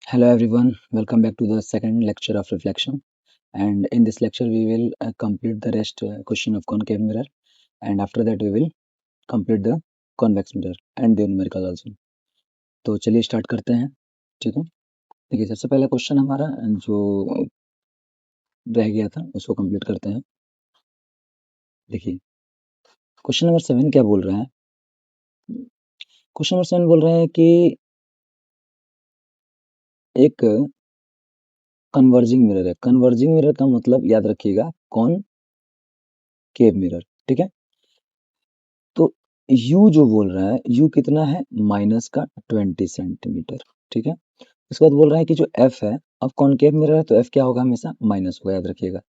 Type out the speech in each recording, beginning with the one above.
Hello everyone, welcome back to the second lecture of reflection. And in this lecture, we will complete the rest question of concave mirror, and after that we will complete the convex mirror and the numerical also. तो चलिए start करते हैं, ठीक है। देखिए सबसे पहला question हमारा जो रह गया था उसको कंप्लीट करते हैं। देखिए क्वेश्चन नंबर 7 क्या बोल रहा है। क्वेश्चन नंबर 7 बोल रहा है कि एक कन्वर्जिंग मिरर है। कन्वर्जिंग मिरर का मतलब याद रखिएगा कॉनकेव मिरर, ठीक है। तो U जो बोल रहा है, U कितना है, माइनस का 20 सेंटीमीटर, ठीक है। उसके बाद बोल रहा है कि जो F है, अब कॉनकेव मिरर है तो F क्या होगा, हमेशा माइनस होगा, याद रखिएगा,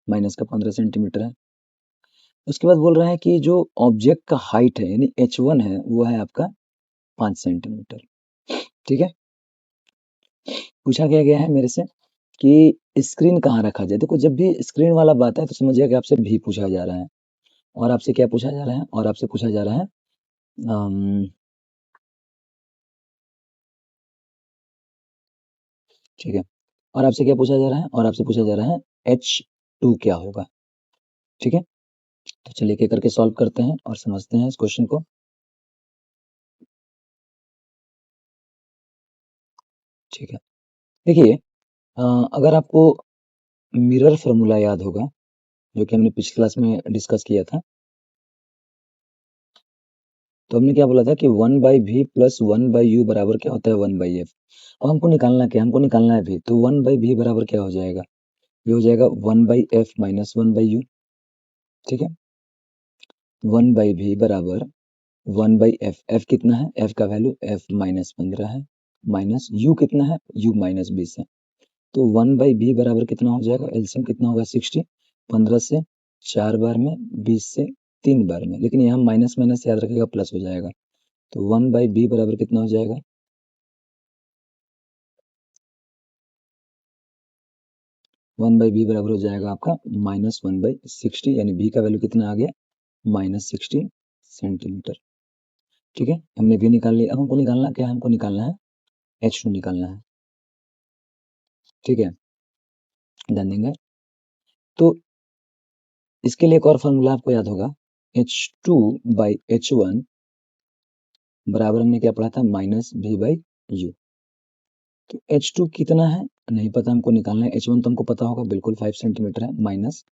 माइनस का 15 सेंटीमीटर है। उसके बाद बोल रहा है कि जो ऑब्जेक्ट का हाइट है यानी H1 है, वो है आपका 5 सेंटीमीटर, ठीक है। पूछा गया है मेरे से कि स्क्रीन कहाँ रखा जाए। देखो जब भी स्क्रीन वाला बात है तो समझिए कि आपसे भी पूछा जा रहा है, और आपसे क्या पूछा जा रहा है, और आपसे पूछा जा रहा है ठीक है, और आपसे क्या पूछा जा रहा है, और आपसे पूछा जा रहा है H2 क्या होगा, ठीक है। तो चलिए एक एक करके सॉल्व करते हैं और समझते हैं इस क्वेश्चन को, ठीक है। देखिए अगर आपको मिरर फॉर्मूला याद होगा जो कि हमने पिछली क्लास में डिस्कस किया था, तो हमने क्या बोला था कि 1/v प्लस 1/u बराबर क्या होता है, 1/f। अब हमको निकालना क्या, हमको निकालना है v, तो 1/v बराबर क्या हो जाएगा, ये हो जाएगा 1/f माइनस 1/u, ठीक है। 1/v बराबर 1/f, f कितना है, f का वैल्यू f माइनस 15 है, माइनस u कितना है, u माइनस 20 है। तो 1/b बराबर कितना हो जाएगा, एलसीएम कितना होगा 60, 15 से 4 बार में, 20 से 3 बार में, लेकिन यहाँ माइनस माइनस याद रखिएगा प्लस हो जाएगा। तो 1/b बराबर कितना हो जाएगा, 1/b बराबर हो जाएगा आपका माइनस 1/60, यानी b का वैल्यू कितना आ गया, माइनस 60 सेंटीमीटर, ठीक है। हमने v निकाल लिया। अब हमको निकालना क्या है, हमको निकालना है H2 निकालना है, ठीक है, ध्यान देंगे। तो इसके लिए एक और फॉर्मूला आपको याद होगा, H2/H1 बराबर हमने क्या पढ़ा था, माइनस v/u। तो H2 कितना है नहीं पता, हमको निकालना है। H1 तो हमको पता होगा, बिल्कुल 5 सेंटीमीटर है, माइनस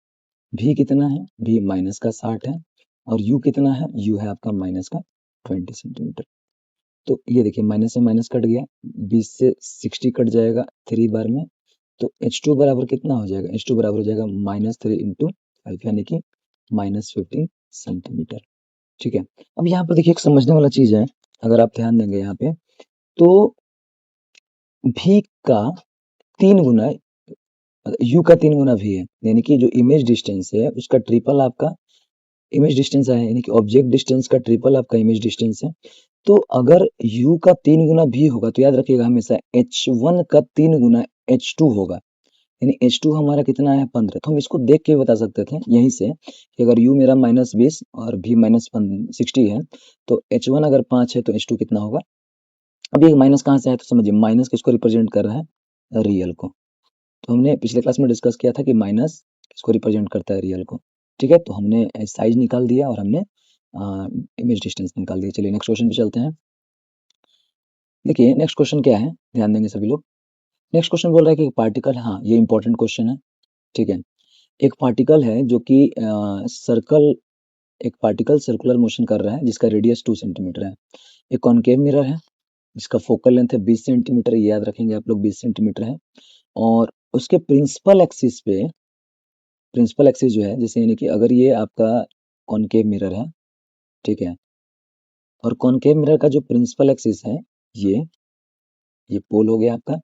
v कितना है, v माइनस का 60 है, और u कितना है, u है आपका माइनस का 20 सेंटीमीटर। तो ये देखिए माइनस से माइनस कट गया, 20 से 60 कट जाएगा 3 बार में, तो H2 बराबर कितना हो जाएगा, H2 बराबर हो जाएगा माइनस 3 इंटू 5 यानी कि माइनस 15 सेंटीमीटर, ठीक है। अब यहाँ पर देखिए एक समझने वाला चीज है, अगर आप ध्यान देंगे यहाँ पे, तो v का 3 गुना u का 3 गुना v है, यानी कि जो इमेज डिस्टेंस है उसका ट्रिपल आपका इमेज डिस्टेंस है, यानी कि ऑब्जेक्ट डिस्टेंस का ट्रिपल आपका इमेज डिस्टेंस है। तो अगर u का 3 गुना v होगा तो याद रखिएगा हमेशा h1 का 3 गुना h2 होगा, यानी H2 हमारा कितना है 15। तो हम इसको देख के बता सकते थे यहीं से कि अगर U मेरा माइनस 20 और V माइनस 60 है, तो H1 अगर 5 है तो H2 कितना होगा। अब ये माइनस कहाँ से है, तो समझिए माइनस किसको रिप्रेजेंट कर रहा है, रियल को। तो हमने पिछले क्लास में डिस्कस किया था कि माइनस किसको रिप्रेजेंट करता है, रियल को, ठीक है। तो हमने साइज निकाल दिया और हमने इमेज डिस्टेंस निकाल दिया। चलिए नेक्स्ट क्वेश्चन पे चलते हैं। देखिए नेक्स्ट क्वेश्चन क्या है, ध्यान देंगे सभी लोग। नेक्स्ट क्वेश्चन बोल रहा है कि पार्टिकल, हाँ ये इंपॉर्टेंट क्वेश्चन है, ठीक है। एक पार्टिकल है जो कि एक पार्टिकल सर्कुलर मोशन कर रहा है जिसका रेडियस 2 सेंटीमीटर है। एक कॉनकेव मिरर है जिसका फोकल लेंथ है 20 सेंटीमीटर, ये याद रखेंगे आप लोग 20 सेंटीमीटर है। और उसके प्रिंसिपल एक्सिस जो है, जैसे यानी कि अगर ये आपका कॉनकेव मिरर है, ठीक है, और कॉनकेव मिरर का जो प्रिंसिपल एक्सिस है, ये पोल हो गया आपका,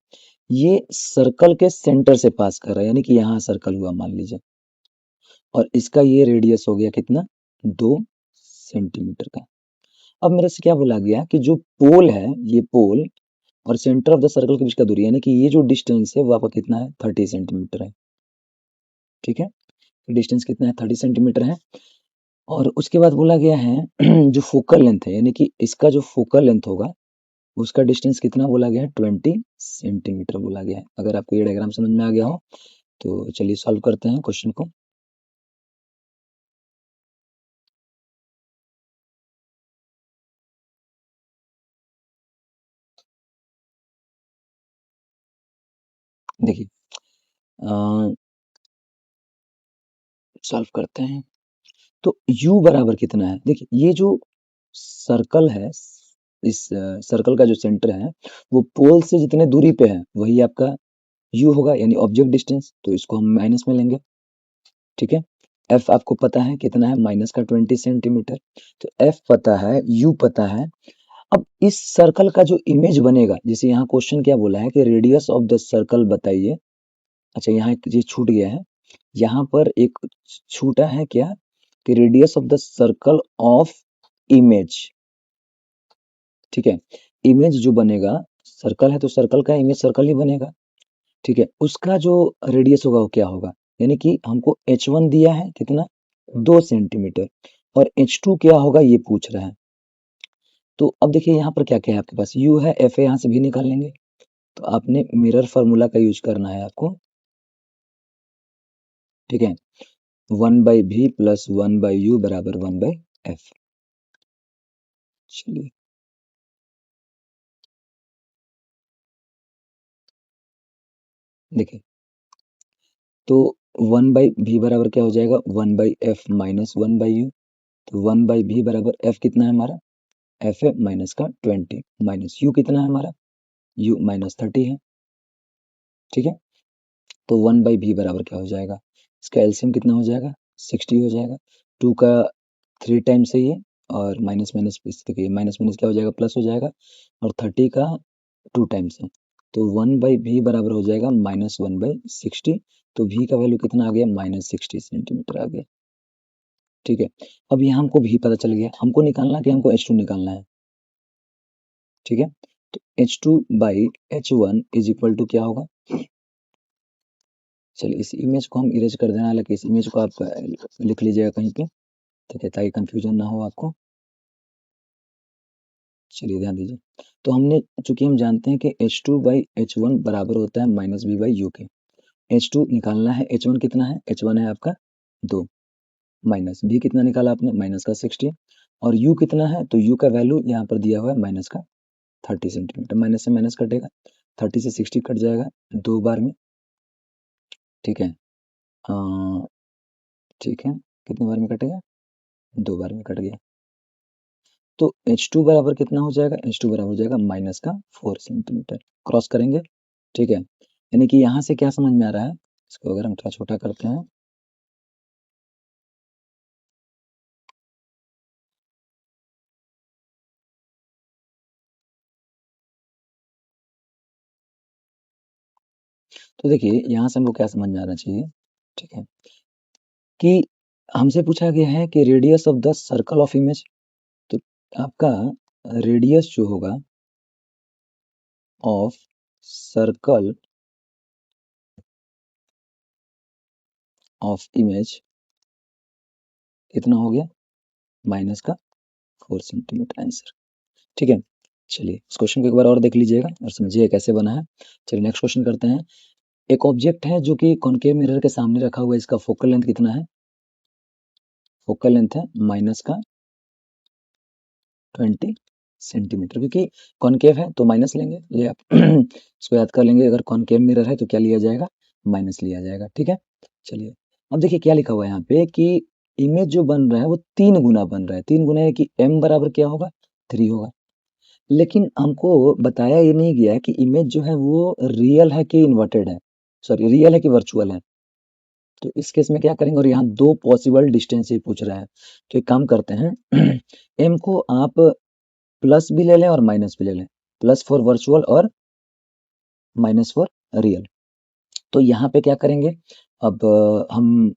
ये सर्कल के सेंटर से पास कर रहा है, यानी कि यहाँ सर्कल हुआ मान लीजिए, और इसका ये रेडियस हो गया कितना, 2 सेंटीमीटर का। अब मेरे से क्या बोला गया कि जो पोल है, ये पोल और सेंटर ऑफ द सर्कल के बीच का दूरी, यानी कि ये जो डिस्टेंस है वो आपका कितना है, 30 सेंटीमीटर है, ठीक है। डिस्टेंस कितना है, 30 सेंटीमीटर है। और उसके बाद बोला गया है जो फोकल लेंथ है, यानी कि इसका जो फोकल लेंथ होगा उसका डिस्टेंस कितना बोला गया है, 20 सेंटीमीटर बोला गया है। अगर आपको ये डायग्राम समझ में आ गया हो तो चलिए सॉल्व करते हैं क्वेश्चन को। देखिए सॉल्व करते हैं। तो u बराबर कितना है, देखिए ये जो सर्कल है, इस सर्कल का जो सेंटर है वो पोल से जितने दूरी पे है वही आपका u होगा, यानी ऑब्जेक्ट डिस्टेंस। तो इसको हम माइनस में लेंगे, ठीक है। f आपको पता है कितना है, माइनस का 20 सेंटीमीटर। तो f पता है, u पता है। अब इस सर्कल का जो इमेज बनेगा, जैसे यहाँ क्वेश्चन क्या बोला है कि रेडियस ऑफ द सर्कल बताइए। अच्छा, यहाँ एक चीज छूट गया है, यहाँ पर एक छूटा है क्या, कि radius of the circle of image, ठीक है। इमेज जो बनेगा, सर्कल है तो सर्कल का इमेज सर्कल ही बनेगा, ठीक है। उसका जो रेडियस होगा वो क्या होगा, यानी कि हमको h1 दिया है कितना, 2 सेंटीमीटर, और h2 क्या होगा ये पूछ रहा है। तो अब देखिए यहाँ पर क्या क्या है आपके पास, u है, f है, यहाँ से भी निकाल लेंगे। तो आपने मिरर फार्मूला का यूज करना है आपको, ठीक है। 1/v प्लस 1/u बराबर 1/f। चलिए देखिए, तो 1/v बराबर क्या हो जाएगा, 1/f माइनस 1/u। तो 1/v बराबर f कितना है हमारा, f है माइनस का 20, माइनस u कितना है हमारा, u माइनस 30 है, ठीक है। तो 1/v बराबर क्या हो जाएगा, इसका एलसीएम कितना हो जाएगा, 60 हो जाएगा। 2 का 3 टाइम्स है ये, और माइनस माइनस देखिए, माइनस माइनस क्या हो जाएगा, प्लस हो जाएगा, और 30 का 2 टाइम्स है। तो 1/v बराबर हो जाएगा -1/60। तो v का वैल्यू कितना आ गया, -60 सेंटीमीटर आ गया, ठीक है। अब यहाँ हमको v पता चल गया, हमको निकालना कि हमको h2 निकालना है, ठीक है। तो h2/h1 इज इक्वल टू क्या होगा, चलिए इस इमेज को हम इरेज कर देना, हालांकि इस इमेज को आप लिख लीजिएगा कहीं पे, ठीक है, ताकि कंफ्यूजन ना हो आपको। चलिए ध्यान दीजिए, तो हमने, चूंकि हम जानते हैं कि h2/h1 बराबर होता है -v/u के, h2 निकालना है, h1 कितना है, h1 है आपका 2, माइनस v कितना निकाला आपने, माइनस का 60, और u कितना है, तो u का वैल्यू यहाँ पर दिया हुआ है माइनस का 30 सेंटीमीटर। माइनस से माइनस कटेगा, 30 से 60 कट जाएगा 2 बार में, ठीक है। ठीक है, कितने बार में कटेगा, 2 बार में कट गया। तो h2 बराबर कितना हो जाएगा, h2 बराबर हो जाएगा माइनस का 4 सेंटीमीटर। क्रॉस करेंगे, ठीक है। यानी कि यहाँ से क्या समझ में आ रहा है, इसको अगर हम थोड़ा छोटा करते हैं, तो देखिए यहाँ से हमको क्या समझ में आना चाहिए, ठीक है, कि हमसे पूछा गया है कि radius of the circle of image. तो आपका रेडियस जो होगा ऑफ सर्कल ऑफ इमेज कितना हो गया, माइनस का 4 सेंटीमीटर आंसर, ठीक है। चलिए इस क्वेश्चन को एक बार और देख लीजिएगा और समझिए कैसे बना है। चलिए नेक्स्ट क्वेश्चन करते हैं। एक ऑब्जेक्ट है जो कि कॉनकेव मिरर के सामने रखा हुआ है, इसका फोकल लेंथ कितना है, फोकल लेंथ है माइनस का 20 सेंटीमीटर, क्योंकि कॉनकेव है तो माइनस लेंगे, ये आप इसको याद कर लेंगे, अगर कॉनकेव मिरर है तो क्या लिया जाएगा, माइनस लिया जाएगा, ठीक है। चलिए अब देखिए क्या लिखा हुआ है यहाँ पे, कि इमेज जो बन रहा है वो 3 गुना बन रहा है, 3 गुना है कि m बराबर क्या होगा, 3 होगा। लेकिन हमको बताया ये नहीं गया है कि इमेज जो है वो रियल है कि इन्वर्टेड है, सॉरी रियल है कि वर्चुअल है। तो इस केस में क्या करेंगे, और यहाँ 2 पॉसिबल डिस्टेंस ही पूछ रहा है, तो एक काम करते हैं m को आप प्लस भी ले लें और माइनस भी ले लें, प्लस फॉर वर्चुअल और माइनस फॉर रियल। तो यहाँ पे क्या करेंगे, अब हम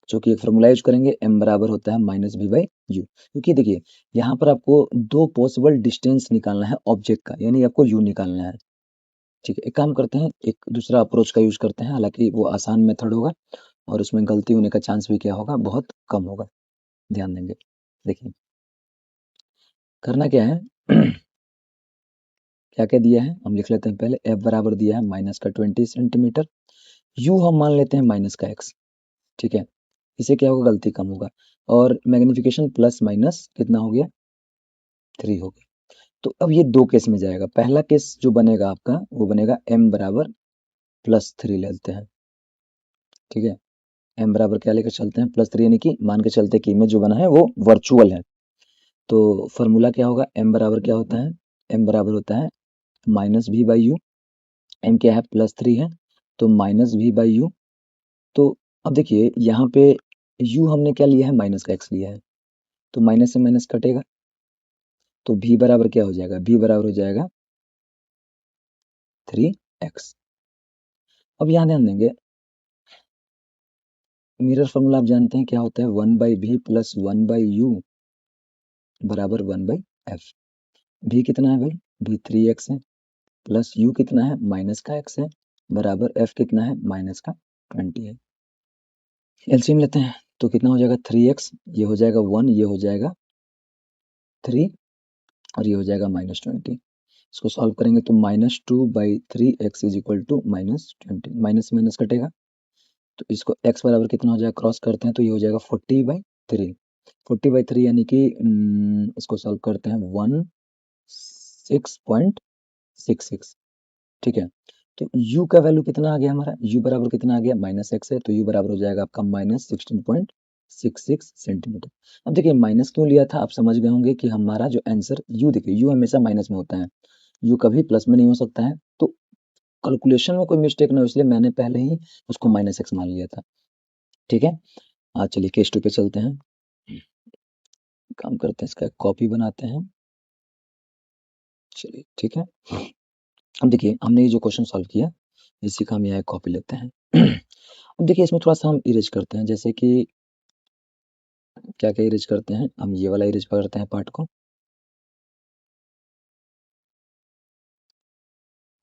जो कि एक फॉर्मूला यूज करेंगे, m बराबर होता है -v/u, क्योंकि देखिए यहाँ पर आपको 2 पॉसिबल डिस्टेंस निकालना है ऑब्जेक्ट का, यानी आपको u निकालना है, ठीक है। एक काम करते हैं, एक दूसरा अप्रोच का यूज करते हैं, हालांकि वो आसान मेथड होगा और उसमें गलती होने का चांस भी क्या होगा, बहुत कम होगा, ध्यान देंगे। देखिए करना क्या है क्या क्या दिया है हम लिख लेते हैं पहले। एफ बराबर दिया है माइनस का 20 सेंटीमीटर, यू हम मान लेते हैं माइनस का एक्स, ठीक है। इसे क्या होगा, गलती कम होगा, और मैग्निफिकेशन प्लस माइनस कितना हो गया, 3 हो गया। तो अब ये दो केस में जाएगा। पहला केस जो बनेगा आपका वो बनेगा m बराबर +3 लेते हैं, ठीक है। m बराबर क्या लेकर चलते हैं, +3, यानी कि मान के चलते कि इमेज जो बना है वो वर्चुअल है। तो फॉर्मूला क्या होगा, m बराबर क्या होता है, m बराबर होता है -v/u। m क्या है, +3 है, तो -v/u। तो अब देखिए यहाँ पे u हमने क्या लिया है, माइनस का x लिया है, तो माइनस से माइनस कटेगा, तो v बराबर क्या हो जाएगा, v बराबर हो जाएगा 3x। अब यहाँ ध्यान देंगे, मिरर फॉर्मूला आप जानते हैं क्या होता है, 1/v प्लस 1/u बराबर 1/f। v कितना है भाई, v 3x है, प्लस u कितना है, माइनस का x है, बराबर f कितना है, माइनस का 20 है। एलसीएम लेते हैं तो कितना हो जाएगा, 3x, ये हो जाएगा 1, ये हो जाएगा 3, और ये हो जाएगा -20। इसको सॉल्व करेंगे तो -2/3x is equal to -20, minus minus कटेगा, तो इसको x बराबर कितना हो जाएगा, क्रॉस करते हैं तो ये हो जाएगा 40/3। 40/3 यानी कि इसको सॉल्व करते हैं 16.66, ठीक है। तो u का वैल्यू कितना आ गया हमारा, u बराबर कितना आ गया, -x है, तो u बराबर हो जाएगा आपका -16.66 सेंटीमीटर। अब देखिए माइनस क्यों लिया था, आप समझ गए होंगे कि हमारा जो आंसर u, देखिए u हमेशा माइनस में होता है, u कभी प्लस में नहीं हो सकता है, तो कैलकुलेशन में कोई मिस्टेक ना हो इसलिए मैंने पहले ही उसको -x मान लिया था, ठीक है। आज चलिए केस 2 पे चलते हैं, काम करते हैं, इसका कॉपी बनाते हैं, चलिए ठीक है। अब देखिए हमने ये जो क्वेश्चन सॉल्व किया इसी का हम यहाँ कॉपी लेते हैं। अब देखिए इसमें थोड़ा सा हम इरेज करते हैं, जैसे कि क्या क्या इरेज करते हैं, हम ये वाला इरेज करते हैं पार्ट को,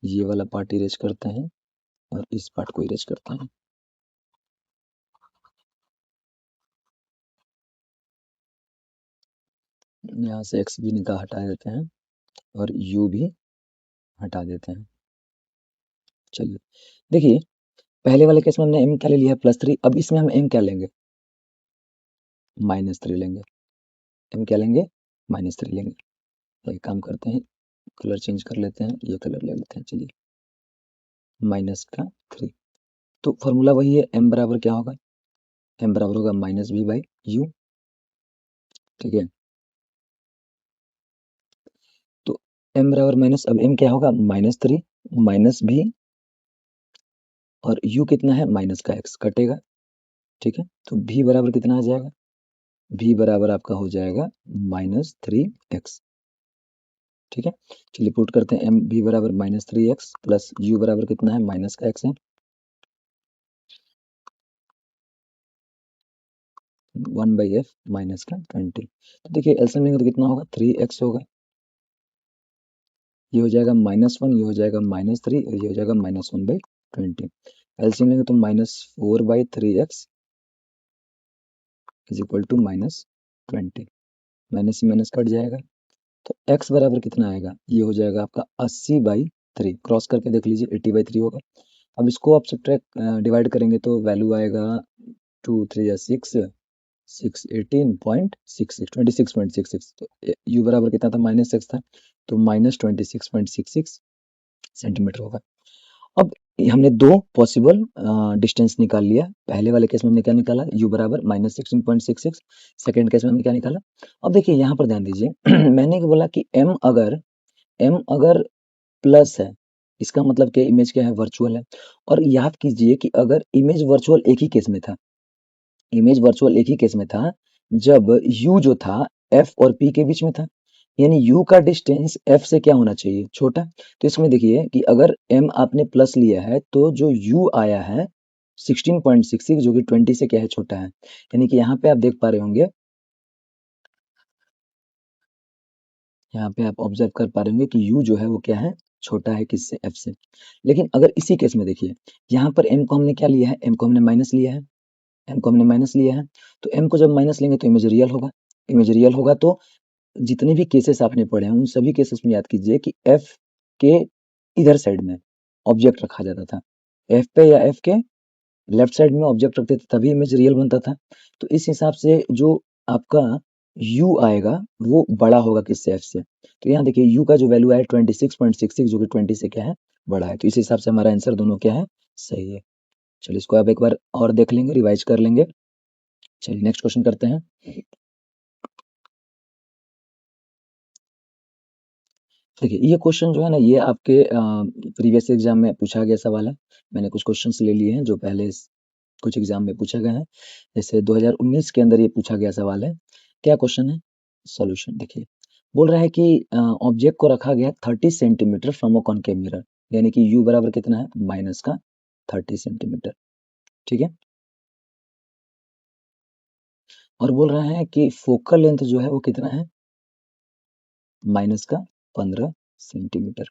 ये वाला पार्ट इरेज करते हैं, और इस पार्ट को इरेज करते हैं। यहाँ से x भी निकाल हटा देते हैं और u भी हटा देते हैं। चलिए देखिए पहले वाले केस में हमने m क्या ले लिया है, +3, अब इसमें हम m क्या लेंगे, -3 लेंगे। m क्या लेंगे, -3 लेंगे। एक काम करते हैं, कलर चेंज कर लेते हैं, ये कलर ले लेते हैं, चलिए -3। तो फॉर्मूला वही है, m बराबर क्या होगा, m बराबर होगा -v/u, ठीक है। तो m बराबर माइनस, अब m क्या होगा, -3 -v, और u कितना है, माइनस का x कटेगा, ठीक है। तो v बराबर कितना आ जाएगा, v बराबर आपका हो जाएगा -3x, ठीक है। चलिए पुट करते हैं, m v बराबर -3x प्लस u बराबर कितना है, माइनस का x है, 1/f माइनस का 20। तो देखिए एलसीएम लेंगे तो कितना होगा, 3x होगा, ये हो जाएगा -1, ये हो जाएगा -3, और ये हो जाएगा -1/20। एलसीएम लेंगे तो -4/3x is equal to -20, minus से माइनस कट जाएगा, तो x बराबर कितना आएगा, ये हो जाएगा आपका 80/3, क्रॉस करके देख लीजिए 80/3 होगा। अब इसको आप सब्ट्रैक्ट डिवाइड करेंगे तो वैल्यू आएगा 2 3 6 6 18.66 26.66, तो u बराबर कितना था, -x था, तो -26.66 सेंटीमीटर होगा। अब हमने दो पॉसिबल डिस्टेंस निकाल लिया, पहले वाले केस में हमने क्या निकाला, u बराबर -16.66, सेकेंड केस में हमने क्या निकाला। अब देखिए यहाँ पर ध्यान दीजिए मैंने बोला कि m अगर प्लस है, इसका मतलब कि इमेज क्या है, वर्चुअल है। और याद कीजिए कि अगर इमेज वर्चुअल एक ही केस में था, इमेज वर्चुअल एक ही केस में था जब u जो था f और p के बीच में था, यानी u का डिस्टेंस f से क्या होना चाहिए, छोटा। तो इसमें देखिए कि अगर m आपने प्लस लिया है तो जो u आया है 16.66 जो कि 20 से क्या है, छोटा है। यानी कि यहाँ पे आप देख पा रहे होंगे, यहाँ पे आप ऑब्जर्व कर पा रहे होंगे कि u जो है वो क्या है, छोटा है किससे, f से। लेकिन अगर इसी केस में देखिए यहाँ पर m को हमने क्या लिया है, m को हमने माइनस लिया है, m को हमने माइनस लिया है, तो m को जब माइनस लेंगे तो इमेज रियल होगा, इमेज रियल होगा तो जितने भी केसेस आपने पढ़े हैं उन सभी केसेस में याद कीजिए कि f के इधर साइड में ऑब्जेक्ट रखा जाता था, एफ पे या एफ के लेफ्ट साइड में ऑब्जेक्ट रखते थे तभी इमेज रियल बनता था। तो इस हिसाब से जो आपका u आएगा वो बड़ा होगा किससे, f से। तो यहाँ देखिए u का जो वैल्यू है 26.66 जो कि 20 से क्या है बड़ा है, तो इस हिसाब से हमारा आंसर दोनों क्या है सही है। चलिए इसको आप एक बार और देख लेंगे, रिवाइज कर लेंगे। चलिए नेक्स्ट क्वेश्चन करते हैं। देखिए ये क्वेश्चन जो है ना ये आपके प्रीवियस एग्जाम में पूछा गया सवाल है। मैंने कुछ क्वेश्चंस ले लिए हैं जो पहले कुछ एग्जाम में पूछे गए हैं, जैसे 2019 के अंदर ये पूछा गया सवाल है। क्या क्वेश्चन है, सॉल्यूशन देखिए। बोल रहा है कि ऑब्जेक्ट को रखा गया 30 centimetre from a concave mirror, यानी कि u बराबर कितना है माइनस का 30 सेंटीमीटर, ठीक है। और बोल रहा है कि फोकल लेंथ जो है वो कितना है माइनस का 15 सेंटीमीटर,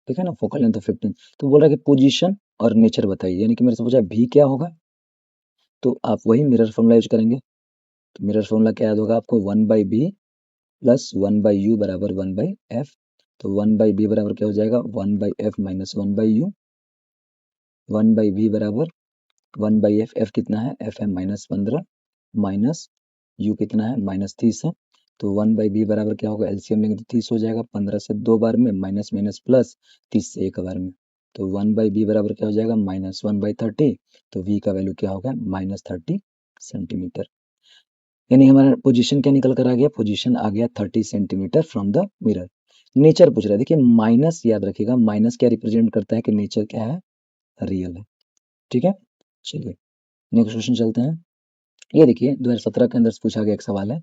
ठीक है ना, फोकल लेंथ 15। तो बोल रहा है कि पोजीशन और नेचर बताइए, यानी कि मेरे से पूछा v क्या होगा, तो आप वही मिरर फॉर्मूला यूज करेंगे। तो मिरर फॉर्मूला क्या याद होगा आपको, 1/b प्लस 1/u बराबर 1/f। तो 1/b बराबर क्या हो जाएगा 1/f माइनस 1/u, 1/v बराबर 1/f, f कितना है f है माइनस 15 माइनस u कितना है माइनस 30 है। तो 1/b बराबर क्या होगा, एलसीएम लेंगे तो 30 हो जाएगा, 15 से 2 बार में माइनस माइनस प्लस 30 से 1 बार में। तो 1/b बराबर क्या हो जाएगा माइनस 1/30। तो v का वैल्यू क्या होगा माइनस 30 सेंटीमीटर, यानी हमारा पोजीशन क्या निकल कर आ गया, पोजीशन आ गया 30 centimetre from the mirror. Nature पूछ रहा है, देखिए माइनस याद रखिएगा, माइनस क्या रिप्रेजेंट करता है कि नेचर क्या है रियल है, ठीक है। चलिए नेक्स्ट क्वेश्चन चलते हैं। ये देखिए 2017 के अंदर से पूछा गया एक सवाल है।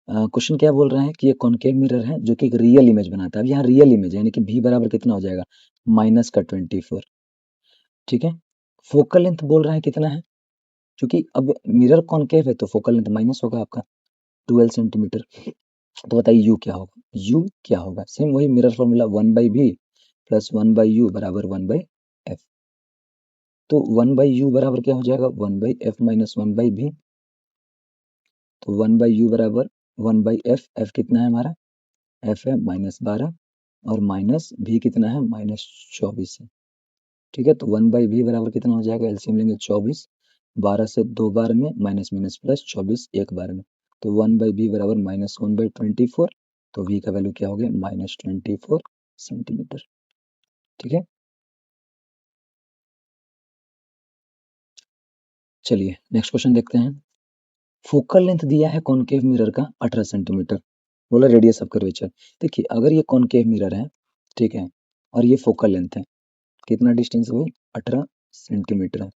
क्वेश्चन क्या बोल रहा है कि ये कॉनकेव मिरर है जो कि एक रियल इमेज बनाता है। अब यहाँ रियल इमेज है यानी कि v बराबर कितना हो जाएगा माइनस का 24, ठीक है। फोकल लेंथ बोल रहा है कितना है, क्योंकि अब मिरर कॉनकेव है तो फोकल लेंथ माइनस होगा आपका 12 सेंटीमीटर। तो बताइए u क्या होगा, u क्या होगा, सेम वही mirror formula 1/v plus 1/u बराबर 1/f। तो 1/u बराबर क्या हो जाएगा 1/f माइनस 1/v। तो 1/u बराबर 1/f, f कितना है हमारा f है माइनस 12 और माइनस v कितना है माइनस 24 है, ठीक है। तो 1/v बराबर कितना हो जाएगा, एलसीएम लेंगे 24, 12 से 2 बार में माइनस माइनस प्लस 24 एक बार में। तो 1/v बराबर माइनस 1/24। तो v का वैल्यू क्या हो गया माइनस 24 सेंटीमीटर, ठीक है। चलिए नेक्स्ट क्वेश्चन देखते हैं। फोकल लेंथ दिया है कॉनकेव मिरर का 18 सेंटीमीटर, बोला रेडियस ऑफ कर्वेचर। देखिए अगर ये कॉनकेव मिरर है, ठीक है, और ये फोकल लेंथ है, कितना डिस्टेंस हुई 18 सेंटीमीटर है।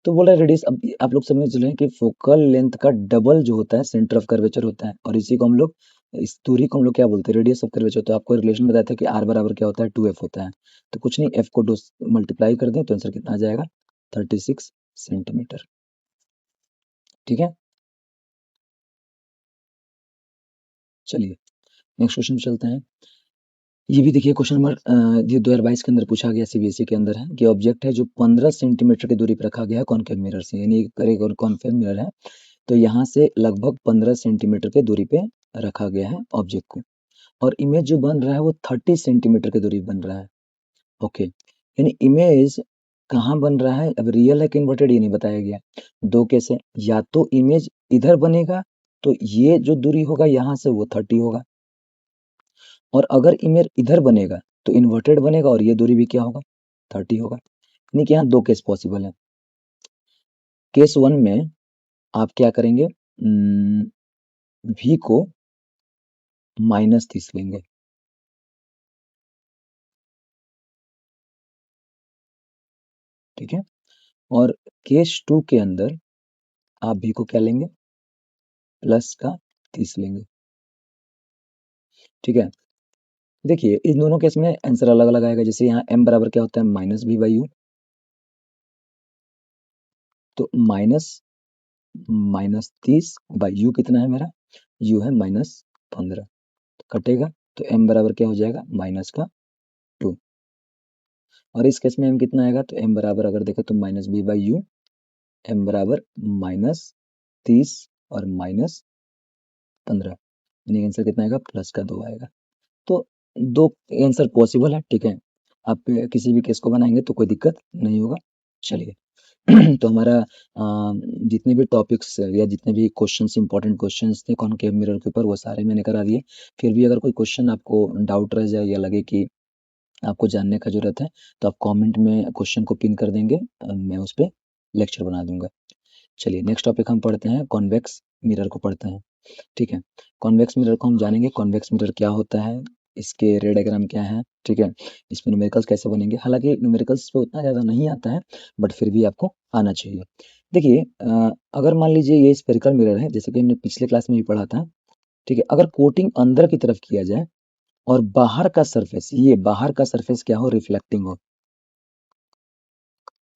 तो बोला रेडियस, अब आप लोग समझ रहे हैं कि फोकल लेंथ का डबल जो होता है सेंटर ऑफ कर्वेचर होता है, और इसी को हम लोग, इस दूरी को हम लोग क्या बोलते हैं रेडियस ऑफ कर्वेचर। तो आपको रिलेशन बताया था कि r बराबर क्या होता है 2f होता है। तो कुछ नहीं, f को 2 मल्टीप्लाई कर दें तो आंसर कितना आ जाएगा 36 सेंटीमीटर, ठीक है। चलिए नेक्स्ट क्वेश्चन पे चलते हैं। ये भी देखिए क्वेश्चन नंबर 2022 के अंदर पूछा गया, सीबीएसई के अंदर है कि ऑब्जेक्ट है जो 15 सेंटीमीटर की दूरी पर रखा गया है कॉनकेव मिरर से, यानी एक और कॉनकेव मिरर है तो यहाँ से लगभग 15 सेंटीमीटर की दूरी पे रखा गया है ऑब्जेक्ट को, और इमेज जो बन रहा है वो 30 सेंटीमीटर की दूरी बन रहा है, ओके। यानी इमेज कहाँ बन रहा है, अब रियल है कि इन्वर्टेड ये नहीं बताया गया। दो केस है, या तो इमेज इधर बनेगा तो ये जो दूरी होगा यहाँ से वो 30 होगा, और अगर इमेज इधर बनेगा तो इन्वर्टेड बनेगा और ये दूरी भी क्या होगा 30 होगा। यानी कि यहाँ दो केस पॉसिबल है। केस वन में आप क्या करेंगे, v को माइनस 30 लेंगे, ठीक है। और केस टू के अंदर आप v को क्या लेंगे प्लस का 30 लेंगे, ठीक है। देखिए इन दोनों केस में आंसर अलग अलग आएगा। जैसे यहाँ m बराबर क्या होता है माइनस v बाई यू, तो माइनस माइनस 30 बाई यू कितना है मेरा, u है माइनस 15, तो कटेगा तो m बराबर क्या हो जाएगा माइनस का 2। और इस केस में m कितना आएगा, तो m बराबर अगर देखें तो minus B by U, m बराबर माइनस 30 और माइनस 15, यानी आंसर कितना आएगा प्लस का 2 आएगा। तो दो आंसर पॉसिबल है, ठीक है। आप किसी भी केस को बनाएंगे तो कोई दिक्कत नहीं होगा। चलिए तो हमारा जितने भी टॉपिक्स या जितने भी क्वेश्चंस इंपॉर्टेंट क्वेश्चंस थे कॉनकेव मिरर के ऊपर वो सारे मैंने करा दिए। फिर भी अगर कोई क्वेश्चन आपको डाउट रह जाए या लगे कि आपको जानने का जरूरत है तो आप कमेंट में क्वेश्चन को पिन कर देंगे, मैं उस पर लेक्चर बना दूंगा। चलिए नेक्स्ट टॉपिक हम पढ़ते हैं, कॉन्वेक्स मिरर को पढ़ते हैं, ठीक है। कॉन्वेक्स मिरर को हम जानेंगे, कॉन्वेक्स मिरर क्या होता है, इसके रे डायग्राम क्या है, ठीक है। इसमें न्यूमेरिकल्स कैसे बनेंगे, हालांकि न्यूमेरिकल्स पे उतना ज़्यादा नहीं आता है बट फिर भी आपको आना चाहिए। देखिए अगर मान लीजिए ये स्फेरिकल मिरर है, जैसे कि हमने पिछले क्लास में भी पढ़ा था, ठीक है। अगर कोटिंग अंदर की तरफ किया जाए और बाहर का सरफेस, ये बाहर का सरफेस क्या हो, रिफ्लेक्टिंग हो,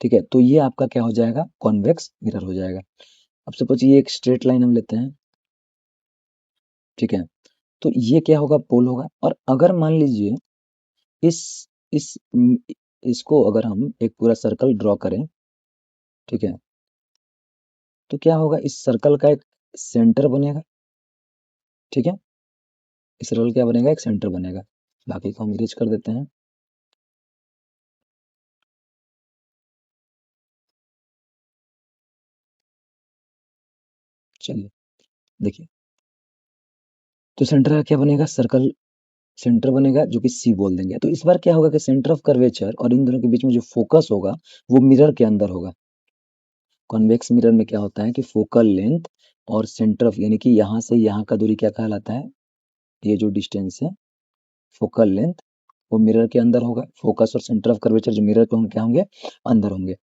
ठीक है, तो ये आपका क्या हो जाएगा, कॉन्वेक्स मिरर हो जाएगा। अब सपोज ये एक स्ट्रेट लाइन हम लेते हैं, ठीक है, तो ये क्या होगा, पोल होगा। और अगर मान लीजिए इस इस इसको अगर हम एक पूरा सर्कल ड्रॉ करें, ठीक है, तो क्या होगा, इस सर्कल का एक सेंटर बनेगा, ठीक है। इस सर्कल क्या बनेगा, एक सेंटर बनेगा। बाकी को हम इरेज कर देते हैं। चलिए देखिए, तो सेंटर का क्या बनेगा, सर्कल सेंटर बनेगा जो कि सी बोल देंगे। तो इस बार क्या होगा कि सेंटर ऑफ कर्वेचर और इन दोनों के बीच में जो फोकस होगा वो मिरर के अंदर होगा। कॉन्वेक्स मिरर में क्या होता है कि फोकल लेंथ और सेंटर ऑफ, यानी कि यहाँ से यहाँ का दूरी क्या कहलाता है, ये जो डिस्टेंस है फोकल लेंथ, वो मिरर के अंदर होगा। फोकस और सेंटर ऑफ कर्वेचर जो मिरर के होंगे क्या होंगे, अंदर होंगे,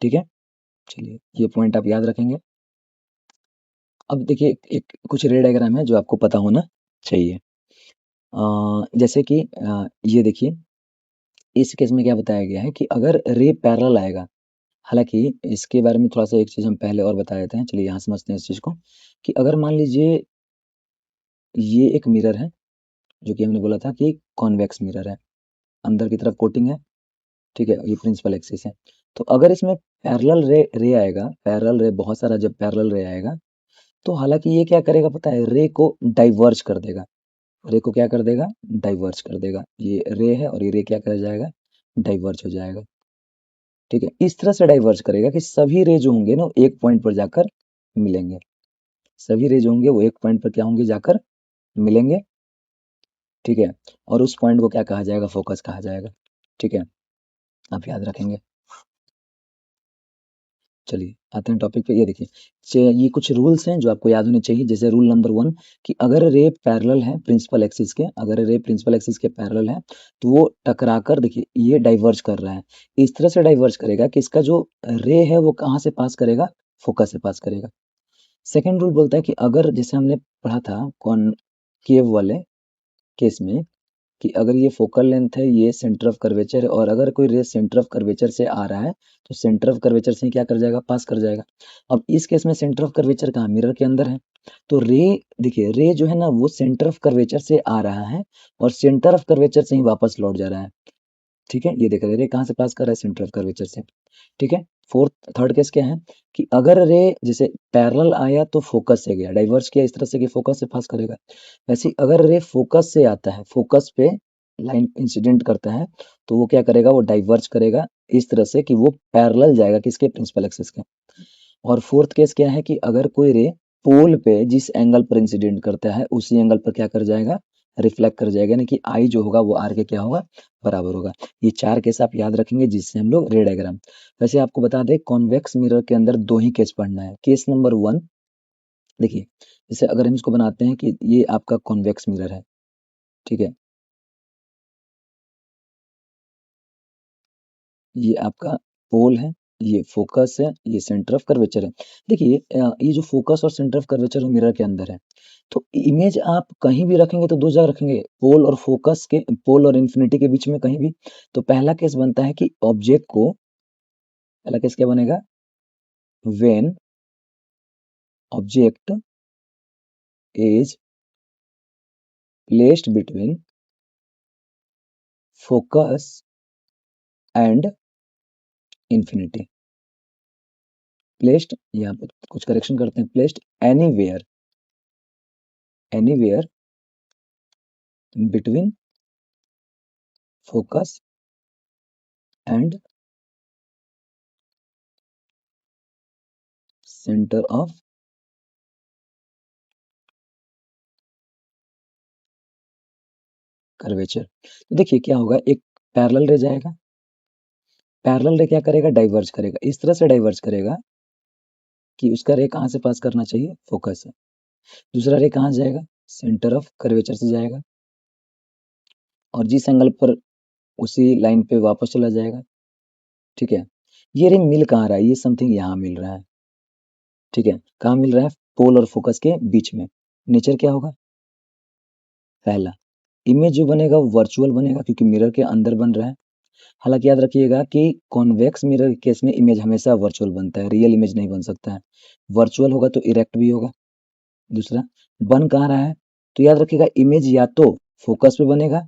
ठीक है। चलिए ये पॉइंट आप याद रखेंगे। अब देखिए एक कुछ रे डायग्राम है जो आपको पता होना चाहिए। जैसे कि ये देखिए, इस केस में क्या बताया गया है कि अगर रे पैरेलल आएगा, हालांकि इसके बारे में थोड़ा सा एक चीज हम पहले और बता देते हैं। चलिए यहाँ समझते हैं इस चीज को, कि अगर मान लीजिए ये एक मिरर है जो कि हमने बोला था कि कॉन्वेक्स मिरर है, अंदर की तरफ कोटिंग है, ठीक है, ये प्रिंसिपल एक्सिस है। तो अगर इसमें पैरेलल रे रे आएगा, पैरेलल रे बहुत सारा जब पैरेलल रे आएगा तो हालांकि ये क्या करेगा पता है, रे को डाइवर्ज कर देगा। रे को क्या कर देगा, डाइवर्ज कर देगा। ये रे है और ये रे क्या कर जाएगा, डाइवर्ज हो जाएगा, ठीक है। इस तरह से डाइवर्ज करेगा कि सभी रे जो होंगे ना एक पॉइंट पर जाकर मिलेंगे। सभी रे जो होंगे वो एक पॉइंट पर क्या होंगे, जाकर मिलेंगे, ठीक है। और उस पॉइंट को क्या कहा जाएगा, फोकस कहा जाएगा, ठीक है। आप याद रखेंगे। चलिए आते हैं टॉपिक पे। ये देखिए, ये कुछ रूल्स हैं जो आपको याद होने चाहिए। जैसे रूल नंबर 1 कि अगर रे पैरेलल है प्रिंसिपल एक्सिस के, अगर रे प्रिंसिपल एक्सिस के पैरेलल है तो वो टकराकर, देखिए ये डाइवर्ज कर रहा है, इस तरह से डाइवर्ज करेगा कि इसका जो रे है वो कहाँ से पास करेगा, फोकस से पास करेगा। सेकेंड रूल बोलता है कि अगर, जैसे हमने पढ़ा था कॉनकेव वाले केस में, कि अगर ये फोकल लेंथ है, ये सेंटर ऑफ कर्वेचर है, और अगर कोई रे सेंटर ऑफ कर्वेचर से आ रहा है तो सेंटर ऑफ कर्वेचर से ही क्या कर जाएगा, पास कर जाएगा। अब इस केस में सेंटर ऑफ कर्वेचर कहाँ, मिरर के अंदर है। तो रे, देखिए रे जो है ना वो सेंटर ऑफ कर्वेचर से आ रहा है और सेंटर ऑफ कर्वेचर से ही वापस लौट जा रहा है, ठीक है। ये देख रहे रे कहाँ से पास कर रहा है, सेंटर ऑफ कर्वेचर से, ठीक है। फोर्थ थर्ड केस क्या है कि अगर रे जैसे पैरेलल आया तो फोकस से गया, डाइवर्स किया इस तरह से कि फोकस से पास करेगा। वैसे ही अगर रे फोकस से आता है, फोकस पे लाइन इंसिडेंट करता है, तो वो क्या करेगा, वो डाइवर्ज करेगा इस तरह से कि वो पैरेलल जाएगा किसके, प्रिंसिपल एक्सिस के। और फोर्थ केस क्या है कि अगर कोई रे पोल पे जिस एंगल पर इंसिडेंट करता है उसी एंगल पर क्या कर जाएगा, रिफ्लेक्ट कर जाएगा, यानी कि आई जो होगा वो आर के क्या होगा, बराबर होगा। ये चार केस आप याद रखेंगे जिससे हम लोग रे डायग्राम। वैसे आपको बता दें कॉन्वेक्स मिरर के अंदर दो ही केस पढ़ना है। केस नंबर 1, देखिए जैसे अगर हम इसको बनाते हैं कि ये आपका कॉन्वेक्स मिरर है, ठीक है, ये आपका पोल है, ये फोकस है, ये सेंटर ऑफ कर्वेचर है। देखिए ये जो फोकस और सेंटर ऑफ कर्वेचर मिरर के अंदर है, तो इमेज आप कहीं भी रखेंगे तो दो जगह रखेंगे, पोल और फोकस के, पोल और इन्फिनिटी के बीच में कहीं भी। तो पहला केस बनता है कि ऑब्जेक्ट को, पहला केस क्या बनेगा, when object is placed between focus and infinity. Placed, यहाँ पे कुछ करेक्शन करते हैं, placed anywhere, anywhere between focus and centre of curvature. तो देखिए क्या होगा, एक पैरेलल रे जाएगा, पैरेलल रे क्या करेगा, डाइवर्ज करेगा, इस तरह से डाइवर्ज करेगा कि उसका रे कहाँ से पास करना चाहिए, फोकस से। दूसरा रे कहाँ जाएगा, सेंटर ऑफ कर्वेचर से जाएगा, और जिस एंगल पर उसी लाइन पे वापस चला जाएगा। ठीक है, ये रे मिल कहाँ रहा है, ये समथिंग यहाँ मिल रहा है। ठीक है, कहाँ मिल रहा है, पोल और फोकस के बीच में। नेचर क्या होगा, पहला इमेज जो बनेगा वो वर्चुअल बनेगा क्योंकि मिरर के अंदर बन रहा है। हालांकि याद रखिएगा कि कॉन्वेक्स मिरर के केस में इमेज हमेशा वर्चुअल बनता है, रियल इमेज नहीं बन सकता है। वर्चुअल होगा तो इरेक्ट भी होगा। दूसरा, बन कहाँ रहा है, तो याद रखिएगा इमेज या तो फोकस पे बनेगा,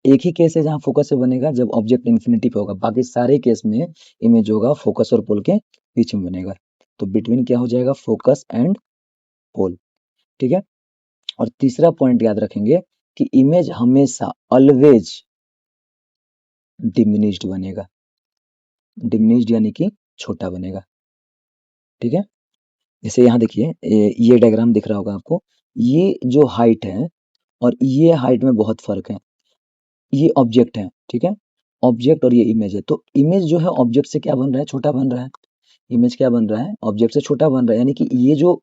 एक ही केस है जहाँ फोकस पे बनेगा जब ऑब्जेक्ट इन्फिनिटी पे होगा, बाकी सारे केस में इमेज होगा फोकस और पोल के बीच में बनेगा। तो बिटवीन क्या हो जाएगा, फोकस एंड पोल। ठीक है, और तीसरा पॉइंट याद रखेंगे कि इमेज हमेशा ऑलवेज डिमिनिश्ड बनेगा, डिमिनिश्ड यानी कि छोटा बनेगा। ठीक है, जैसे यहाँ देखिए ये डायग्राम दिख रहा होगा आपको, ये जो हाइट है और ये हाइट में बहुत फर्क है। ये ऑब्जेक्ट है, ठीक है, ऑब्जेक्ट और ये इमेज है, तो इमेज जो है ऑब्जेक्ट से क्या बन रहा है, छोटा बन रहा है। इमेज क्या बन रहा है, ऑब्जेक्ट से छोटा बन रहा है, यानी कि ये जो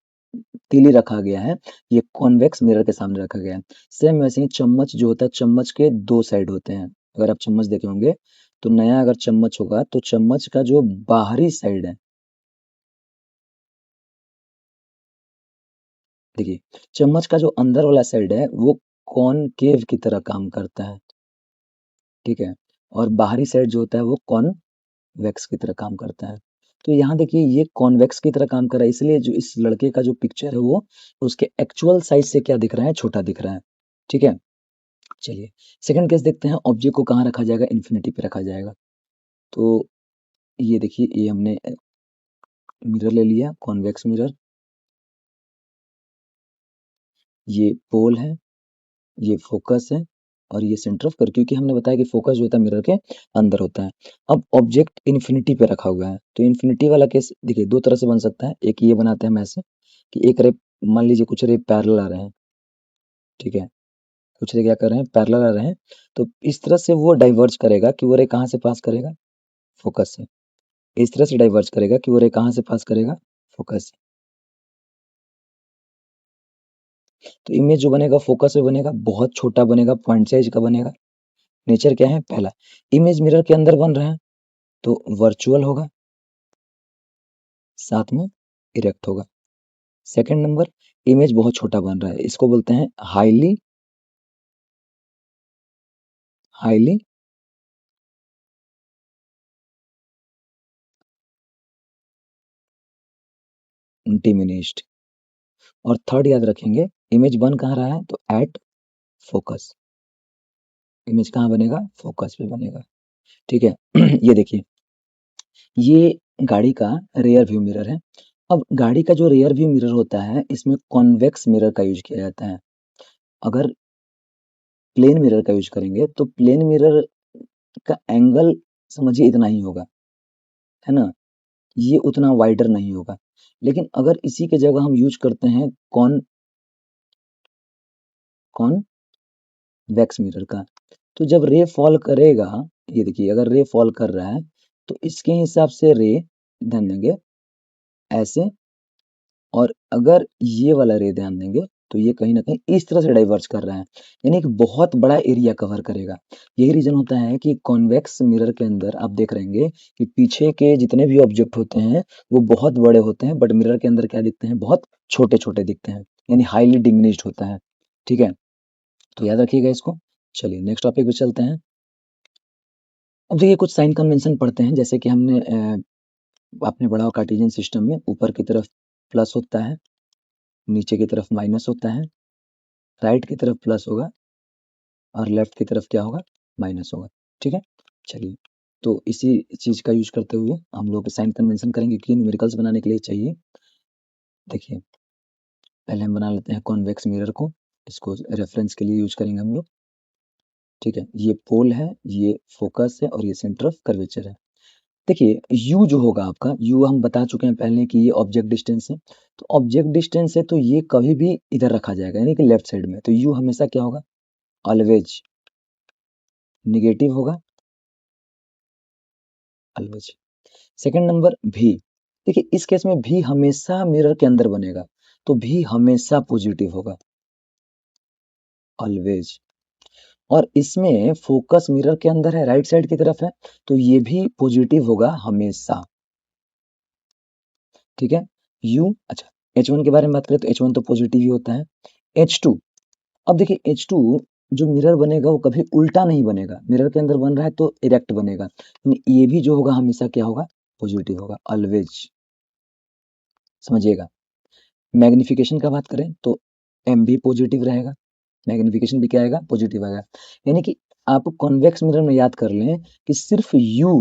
तीली रखा गया है ये कॉन्वेक्स मिरर के सामने रखा गया है। सेम वैसे ही चम्मच जो होता है, चम्मच के दो साइड होते हैं। अगर आप चम्मच देखे होंगे तो नया अगर चम्मच होगा तो चम्मच का जो बाहरी साइड है, देखिए चम्मच का जो अंदर वाला साइड है वो कॉनकेव की तरह काम करता है। ठीक है, और बाहरी साइड जो होता है वो कॉन्वेक्स की तरह काम करता है। तो यहाँ देखिए ये कॉन्वेक्स की तरह काम कर रहा है, इसलिए जो इस लड़के का जो पिक्चर है वो उसके एक्चुअल साइज से क्या दिख रहा है, छोटा दिख रहा है। ठीक है, चलिए सेकंड केस देखते हैं, ऑब्जेक्ट को कहाँ रखा जाएगा, इन्फिनिटी पे रखा जाएगा। तो ये देखिए ये हमने मिरर ले लिया, कॉन्वेक्स मिरर, ये पोल है, ये फोकस है, और ये सेंटर ऑफ कर्व, क्योंकि हमने बताया कि फोकस जो होता है मिरर के अंदर होता है। अब ऑब्जेक्ट इन्फिनिटी पे रखा हुआ है, तो इन्फिनिटी वाला केस देखिए दो तरह से बन सकता है। एक ये बनाते हैं हम ऐसे कि एक रे, मान लीजिए कुछ रे पैरेलल आ रहे हैं, ठीक है, कुछ रे क्या कर रहे हैं, पैरेलल आ रहे हैं, तो इस तरह से वो डाइवर्ज करेगा कि वो रे कहाँ से पास करेगा, फोकस से। इस तरह से डाइवर्ज करेगा कि वो रे कहाँ से पास करेगा, फोकस से। तो इमेज जो बनेगा फोकस में बनेगा, बहुत छोटा बनेगा, पॉइंट साइज का बनेगा। नेचर क्या है, पहला इमेज मिरर के अंदर बन रहा है तो वर्चुअल होगा, साथ में इरेक्ट होगा। सेकंड नंबर, इमेज बहुत छोटा बन रहा है, इसको बोलते हैं हाईली हाईली डिमिनिश्ड। और थर्ड याद रखेंगे, इमेज बन कहाँ रहा है, तो एट फोकस। इमेज कहाँ बनेगा, फोकस पे बनेगा। ठीक है ये देखिए ये गाड़ी का रियर व्यू मिरर है। अब गाड़ी का जो रियर व्यू मिरर होता है इसमें कॉन्वेक्स मिरर का यूज किया जाता है। अगर प्लेन मिरर का यूज करेंगे तो प्लेन मिरर का एंगल समझिए इतना ही होगा, है ना, ये उतना वाइडर नहीं होगा। लेकिन अगर इसी के जगह हम यूज करते हैं कॉन्वेक्स मिरर का, तो जब रे फॉल करेगा, ये देखिए अगर रे फॉल कर रहा है तो इसके हिसाब से रे, ध्यान देंगे ऐसे, और अगर ये वाला रे ध्यान देंगे तो ये कहीं ना कहीं इस तरह से डाइवर्ज कर रहा है, यानी एक बहुत बड़ा एरिया कवर करेगा। यही रीजन होता है कि कॉन्वेक्स मिरर के अंदर आप देख रहेंगे कि पीछे के जितने भी ऑब्जेक्ट होते हैं वो बहुत बड़े होते हैं, बट मिरर के अंदर क्या दिखते हैं, बहुत छोटे छोटे दिखते हैं, यानी हाईली डिमिनिश्ड होता है। ठीक है, तो याद रखिएगा इसको। चलिए नेक्स्ट टॉपिक पे चलते हैं। अब देखिए कुछ साइन कन्वेंशन पढ़ते हैं, जैसे कि हमने आपने पढ़ा कार्टेशियन सिस्टम में ऊपर की तरफ प्लस होता है, नीचे की तरफ माइनस होता है, राइट की तरफ प्लस होगा और लेफ्ट की तरफ क्या होगा, माइनस होगा। ठीक है, चलिए तो इसी चीज का यूज करते हुए हम लोग साइन कन्वेंशन करेंगे क्योंकि न्यूमेरिकल्स बनाने के लिए चाहिए। देखिए पहले हम बना लेते हैं कॉन्वेक्स मिरर को, इसको रेफरेंस के लिए यूज करेंगे हम लोग। ठीक है, ये पोल है, ये फोकस है और ये सेंटर ऑफ कर्वेचर है। देखिए u जो होगा आपका, u हम बता चुके हैं पहले कि ये ऑब्जेक्ट डिस्टेंस है। तो ऑब्जेक्ट डिस्टेंस है तो ये कभी भी इधर रखा जाएगा, यानी कि लेफ्ट साइड में। तो u हमेशा क्या होगा, ऑलवेज निगेटिव होगा, ऑलवेज। सेकंड नंबर v, देखिए इस केस में v हमेशा मिरर के अंदर बनेगा, तो v हमेशा पॉजिटिव होगा, ऑलवेज। और इसमें फोकस मिरर के अंदर है, राइट साइड की तरफ है, तो ये भी पॉजिटिव होगा हमेशा। ठीक है, u। अच्छा, H1 के बारे में बात करें तो H1 तो पॉजिटिव ही होता है। H2, अब देखिए H2 जो मिरर बनेगा वो कभी उल्टा नहीं बनेगा, मिरर के अंदर बन रहा है तो इरेक्ट बनेगा, यानी ये भी जो होगा हमेशा क्या होगा, पॉजिटिव होगा, ऑलवेज। समझिएगा। मैग्निफिकेशन का बात करें तो m भी पॉजिटिव रहेगा, मैग्निफिकेशन भी क्या आएगा, पॉजिटिव आएगा। यानी कि आप कॉन्वेक्स मिरर में याद कर लें कि सिर्फ u,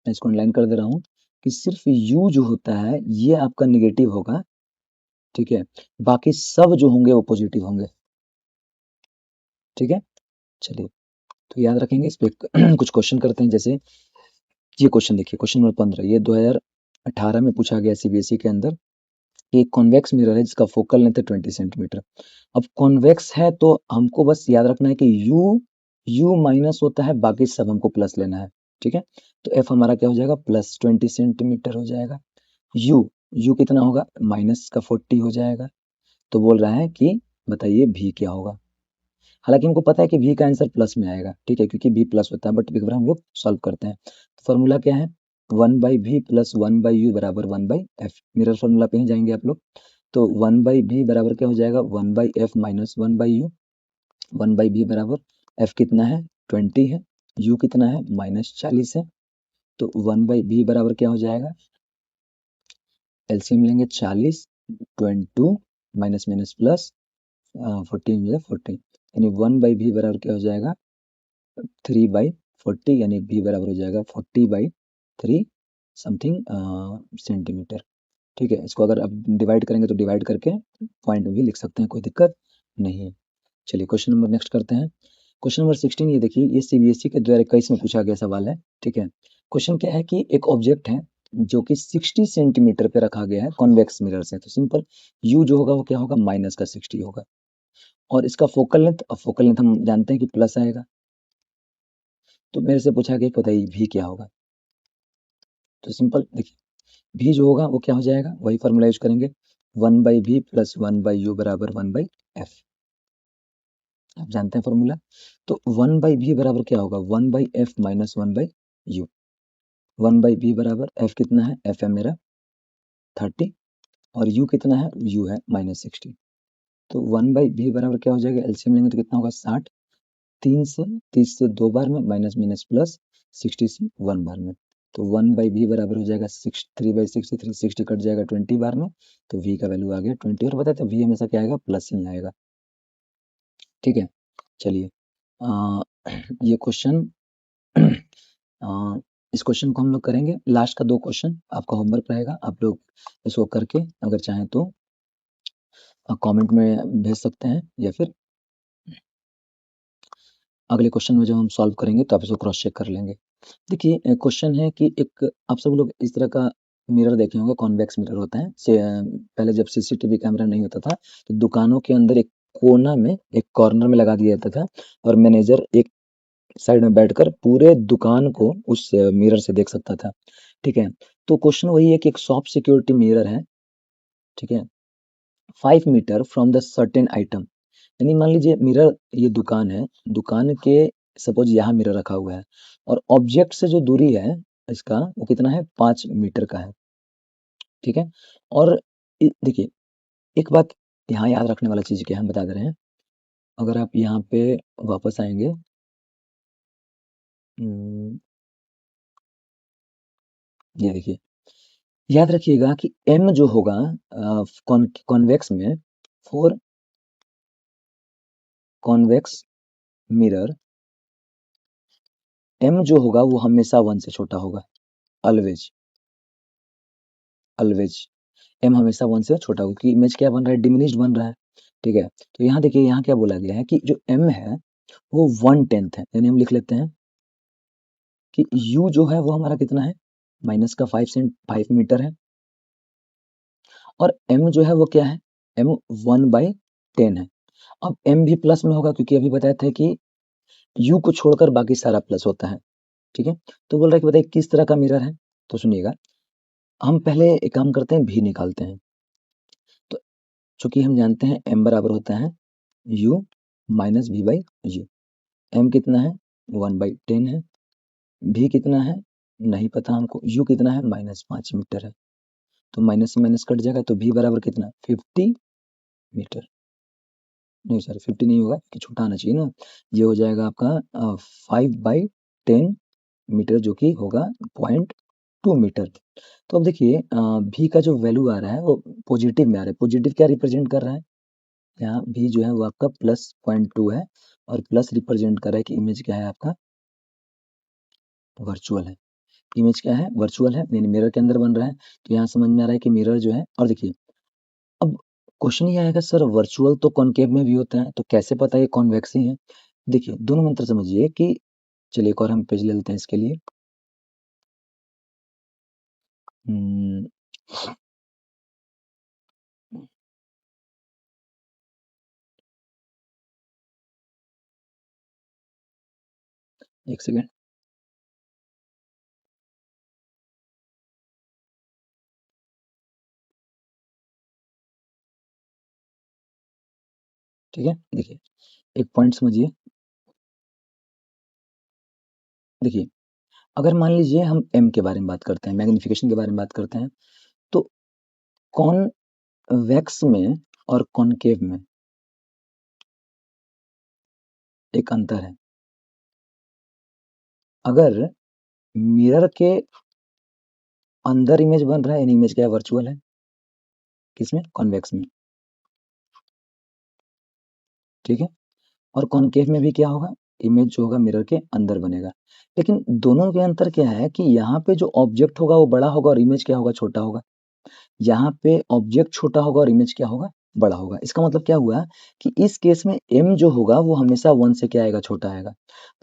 मैं इसको अंडरलाइन कर दे रहा हूँ, कि सिर्फ u जो होता है ये आपका निगेटिव होगा, ठीक है, बाकी सब जो होंगे वो पॉजिटिव होंगे। ठीक है, चलिए तो याद रखेंगे इस पे। कुछ क्वेश्चन करते हैं, जैसे ये क्वेश्चन देखिए, क्वेश्चन नंबर 15, ये 2018 में पूछा गया सीबीएसई के अंदर, कि एक कॉन्वेक्स मिरर है जिसका फोकल लेंथ है 20 सेंटीमीटर। अब कॉन्वेक्स है तो हमको बस याद रखना है कि u माइनस होता है, बाकी सब हमको प्लस लेना है। ठीक है, तो f हमारा क्या हो जाएगा, प्लस 20 सेंटीमीटर हो जाएगा। u कितना होगा, माइनस का 40 हो जाएगा। तो बोल रहा है कि बताइए v क्या होगा। हालांकि हमको पता है कि v का आंसर प्लस में आएगा, ठीक है, क्योंकि v प्लस होता है, बट एक बार हम लोग सॉल्व करते हैं। तो फॉर्मूला क्या है, 1/v प्लस 1/u बराबर 1/f। मिरर फॉर्मूला पे ही जाएंगे आप लोग। तो 1/v बराबर क्या हो जाएगा, 1/f माइनस 1/u। 1/v बराबर f कितना है, 20 है, u कितना है, -40 है। तो 1/v बराबर क्या हो जाएगा, एलसीएम लेंगे 40, 22 माइनस माइनस प्लस 14 14, यानी 1/v बराबर क्या हो जाएगा, 3/40, यानी v बराबर हो जाएगा 40/3 समथिंग सेंटीमीटर। ठीक है, इसको अगर आप डिवाइड करेंगे तो डिवाइड करके पॉइंट में भी लिख सकते हैं, कोई दिक्कत नहीं है। चलिए क्वेश्चन नंबर नेक्स्ट करते हैं। क्वेश्चन नंबर 16, ये देखिए, ये सीबीएसई के 2021 में पूछा गया सवाल है। ठीक है, क्वेश्चन क्या है कि एक ऑब्जेक्ट है जो कि 60 सेंटीमीटर पे रखा गया है कॉन्वेक्स मिरर से। तो सिंपल, u जो होगा वो क्या होगा, माइनस का 60 होगा। और इसका फोकल लेंथ, अब फोकल लेंथ हम जानते हैं कि प्लस आएगा। तो मेरे से पूछा गया कि बताइए v क्या होगा। तो सिंपल देखिए, v जो होगा वो क्या हो जाएगा, वही फॉर्मूला यूज करेंगे, 1/v प्लस 1/u बराबर 1/f। आप जानते हैं फॉर्मूला। तो 1/v बराबर क्या होगा, 1/f माइनस 1/u। 1/v बराबर f कितना है, f है मेरा 30, और u कितना है, u है -60। तो 1/v बराबर क्या हो जाएगा, एलसीएम लेंगे तो कितना होगा, 60, 30 से 2 बार में, माइनस माइनस प्लस 60 से 1 बार में। तो 1/v बराबर हो जाएगा 3/63, 60 कट जाएगा 20 बार में, तो v का वैल्यू आ गया 20। और बताते हैं v हमेशा क्या आएगा, प्लस ही आएगा। ठीक है, चलिए ये क्वेश्चन इस क्वेश्चन को हम लोग करेंगे, लास्ट का 2 क्वेश्चन आपका होमवर्क रहेगा, आप लोग इसको करके अगर चाहें तो कमेंट में भेज सकते हैं, या फिर अगले क्वेश्चन में जब हम सॉल्व करेंगे तो आप इसको क्रॉस चेक कर लेंगे। देखिए क्वेश्चन है कि एक, आप सब लोग इस तरह का मिरर देखे होंगे, कॉन्वेक्स मिरर होता है। पहले जब सीसीटीवी कैमरा नहीं होता था तो दुकानों के अंदर एक कोना में, एक कॉर्नर में लगा दिया जाता था, और मैनेजर एक साइड में बैठकर पूरे दुकान को उस मिरर से देख सकता था। ठीक है, तो क्वेश्चन वही है कि एक सॉफ्ट सिक्योरिटी मिरर है, ठीक है, 5 metre from the certain item. यानी मान लीजिए मिरर, ये दुकान है, दुकान के सपोज यहाँ मिरर रखा हुआ है, और ऑब्जेक्ट से जो दूरी है इसका वो कितना है, 5 मीटर का है। ठीक है, और देखिए एक बात यहाँ याद रखने वाला चीज क्या है, हम बता दे रहे हैं। अगर आप यहाँ पे वापस आएंगे, ये देखिए, याद रखिएगा कि m जो होगा कॉन्वेक्स में, फॉर कॉन्वेक्स मिरर, m जो होगा वो हमेशा 1 से छोटा होगा, ऑलवेज, ऑलवेज। m हमेशा 1 से छोटा होगा, क्योंकि इमेज क्या बन रहा है, डिमिनिश्ड बन रहा है। ठीक है, तो यहाँ देखिए, यहाँ क्या बोला गया है कि जो m है वो 1/10 है, यानी हम लिख लेते हैं कि u जो है वो हमारा कितना है, माइनस का 5 मीटर है, और m जो है वो क्या है, m 1/10 है। अब m भी प्लस में होगा, क्योंकि अभी बताया था कि u को छोड़कर बाकी सारा प्लस होता है, ठीक है। तो बोल रहा है कि बताइए किस तरह का मिरर है। तो सुनिएगा, हम पहले एक काम करते हैं, v निकालते हैं। तो चूंकि हम जानते हैं m बराबर होता है u minus v by u। m कितना है, 1/10 है। v कितना है, नहीं पता हमको। u कितना है, -5 मीटर है। तो माइनस से माइनस कट जाएगा, तो v बराबर कितना, 50 मीटर। नहीं सर, 50 नहीं होगा, कि छोटा आना चाहिए ना। ये हो जाएगा आपका 5/10 मीटर, जो कि होगा 0.2 मीटर। तो अब देखिए भी का जो वैल्यू आ रहा है वो पॉजिटिव में आ रहा है। पॉजिटिव क्या रिप्रेजेंट कर रहा है, यहाँ भी जो है वो आपका +0.2 है, और प्लस रिप्रेजेंट कर रहा है कि इमेज क्या है आपका, वर्चुअल है। इमेज क्या है, वर्चुअल है, यानी मिरर के अंदर बन रहा है। तो यहाँ समझ में आ रहा है कि मिरर जो है, और देखिए अब क्वेश्चन ये आएगा, सर वर्चुअल तो कॉनकेव में भी होता है, तो कैसे पता ये कॉन्वेक्स ही है। देखिए दोनों मंत्र समझिए कि, चलिए एक और हम पेज ले लेते हैं इसके लिए। हम्म, एक सेकेंड। ठीक है, देखिए एक पॉइंट समझिए। देखिए अगर मान लीजिए हम m के बारे में बात करते हैं, मैग्निफिकेशन के बारे में बात करते हैं, तो कॉन्वेक्स में और कॉनकेव में एक अंतर है। अगर मिरर के अंदर इमेज बन रहा है, यानी इमेज क्या है, वर्चुअल है। किसमें, कॉन्वेक्स में, ठीक है। और कॉनकेव में भी क्या होगा, इमेज जो होगा मिरर के अंदर बनेगा। लेकिन दोनों के अंतर क्या है कि यहाँ पे जो ऑब्जेक्ट होगा वो बड़ा होगा, और इमेज क्या होगा, छोटा होगा। यहाँ पे ऑब्जेक्ट छोटा होगा और इमेज क्या होगा, बड़ा होगा। इसका मतलब क्या हुआ कि इस केस में m जो होगा वो हमेशा 1 से क्या आएगा, छोटा आएगा।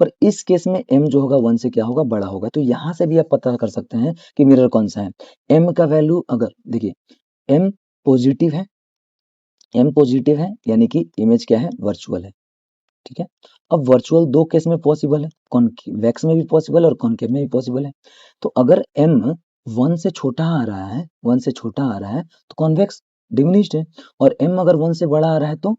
पर इस केस में m जो होगा 1 से क्या होगा, बड़ा होगा। तो यहाँ से भी आप पता कर सकते हैं कि मिरर कौन सा है। m का वैल्यू, अगर देखिए m पॉजिटिव है, m पॉजिटिव है, यानी कि इमेज क्या है, वर्चुअल है, ठीक है। अब वर्चुअल दो केस में पॉसिबल है, कॉन्वेक्स में भी पॉसिबल है और कॉनकेव में भी पॉसिबल है। तो अगर m 1 से छोटा आ रहा है, 1 से छोटा आ रहा है तो कॉन्वेक्स डिमिनिश्ड है, और m अगर 1 से बड़ा आ रहा है तो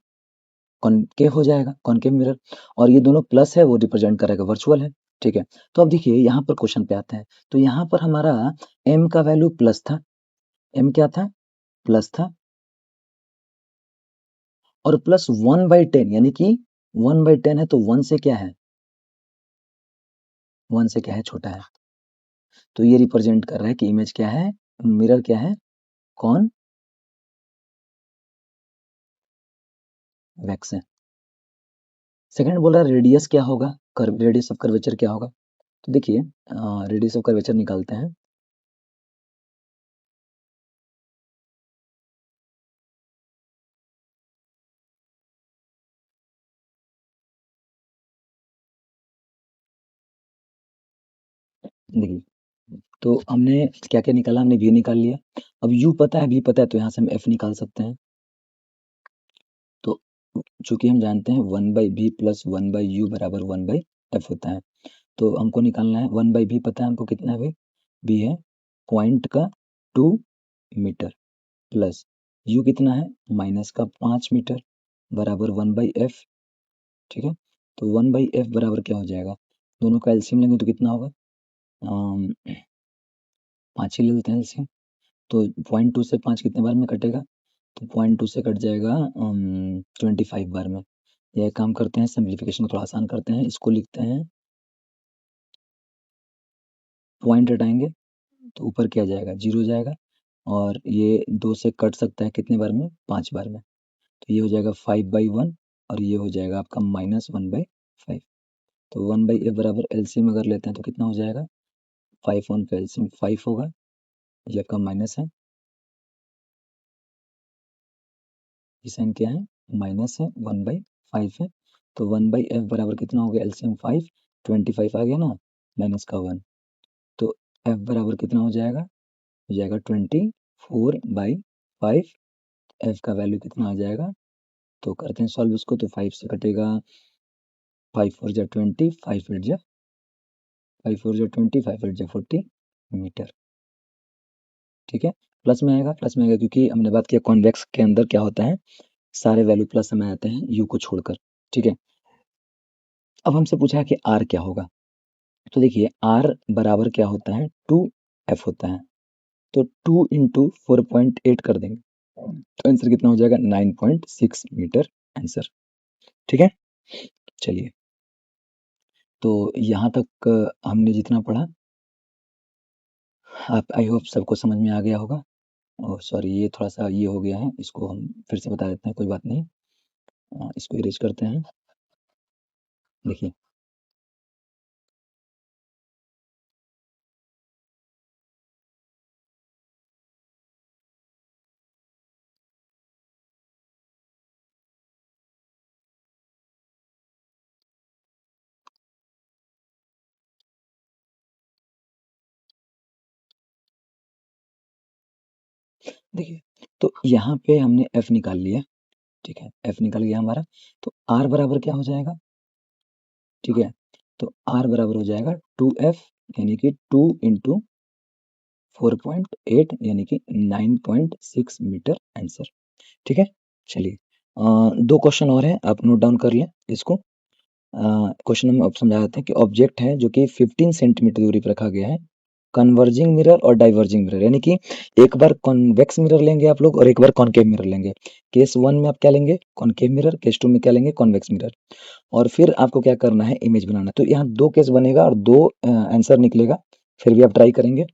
कॉनकेव हो जाएगा, कॉनकेव मिरर। और ये दोनों प्लस है, वो रिप्रेजेंट करेगा वर्चुअल है, ठीक है। तो अब देखिए यहाँ पर क्वेश्चन पे आते हैं। तो यहाँ पर हमारा m का वैल्यू प्लस था, m क्या था, प्लस था, और प्लस 1/10, यानी कि 1/10 है, तो 1 से क्या है, 1 से क्या है, छोटा है। तो ये रिप्रेजेंट कर रहा है कि इमेज क्या है, मिरर क्या है, कॉन्वेक्स है। सेकंड बोल रहा है रेडियस क्या होगा, रेडियस ऑफ कर्वेचर क्या होगा। तो देखिए रेडियस ऑफ कर्वेचर निकालते हैं। देखिए तो हमने क्या क्या निकाला, हमने v निकाल लिया। अब u पता है, v पता है, तो यहाँ से हम f निकाल सकते हैं। तो चूंकि हम जानते हैं 1/v प्लस 1/u बराबर 1/f होता है, तो हमको निकालना है 1/v पता है हमको कितना है भाई, v है पॉइंट का 2 मीटर, प्लस u कितना है, माइनस का 5 मीटर, बराबर 1/f, ठीक है। तो 1/f बराबर क्या हो जाएगा, दोनों का एलसीएम लेंगे तो कितना होगा, 5 ही ले लेते हैं एलसीएम। तो 0.2 से 5 कितने बार में कटेगा, तो 0.2 से कट जाएगा 25 बार में। यह काम करते हैं, सिंप्लीफिकेशन को थोड़ा आसान करते हैं, इसको लिखते हैं, पॉइंट हटाएंगे तो ऊपर क्या जाएगा, 0 जाएगा, और ये 2 से कट सकता है कितने बार में, 5 बार में। तो ये हो जाएगा 5/1, और ये हो जाएगा आपका -1/5। तो 1/f बराबर एलसीएम अगर लेते हैं तो कितना हो जाएगा, 5 1 का एलसीएम 5 होगा, ये आपका माइनस है, ये साइन क्या है, माइनस है, 1/5 है। तो 1/f बराबर कितना हो गया, एलसीएम 5, 25 आ गया ना, माइनस का 1, तो f बराबर कितना हो जाएगा 24/5, f का वैल्यू कितना आ जाएगा, तो करते हैं सॉल्व इसको, तो 5 से कटेगा, 5 4 जा 20, 5 8 जा 20, 5 8 जा 40 मीटर। ठीक है, प्लस में आएगा क्योंकि हमने बात किया कॉन्वेक्स के अंदर क्या होता है, सारे वैल्यू प्लस में आते हैं यू को छोड़कर। ठीक है, अब हमसे पूछा है कि आर क्या होगा, तो देखिए आर बराबर क्या होता है, 2f होता है, तो 2 इंटू 4.8 कर देंगे, तो आंसर कितना हो जाएगा, 9.6 मीटर आंसर। ठीक है, चलिए, तो यहाँ तक हमने जितना पढ़ा, आप आई होप सबको समझ में आ गया होगा। और सॉरी, ये थोड़ा सा ये हो गया है, इसको हम फिर से बता देते हैं, कोई बात नहीं, इसको इरेज करते हैं। देखिए देखिए, तो यहाँ पे हमने f निकाल लिया। ठीक है, f निकल गया हमारा, तो r बराबर क्या हो जाएगा, ठीक है, तो r बराबर हो जाएगा 2f, यानी कि 2 इंटू 4.8 यानी कि 9.6 मीटर आंसर। ठीक है, चलिए, दो क्वेश्चन और है, आप नोट डाउन कर लें इसको। क्वेश्चन में अब समझा देते हैं कि ऑब्जेक्ट है जो कि 15 सेंटीमीटर दूरी पर रखा गया है, कन्वर्जिंग मिरर और डाइवर्जिंग मिरर, यानी कि एक बार कॉन्वेक्स मिरर लेंगे आप लोग और एक बार कॉनकेव मिरर लेंगे। केस 1 में आप क्या लेंगे, कॉनकेव मिरर, केस 2 में क्या लेंगे, कॉन्वेक्स मिरर, और फिर आपको क्या करना है, इमेज बनाना। तो यहाँ दो केस बनेगा और दो आंसर निकलेगा, फिर भी आप ट्राई करेंगे।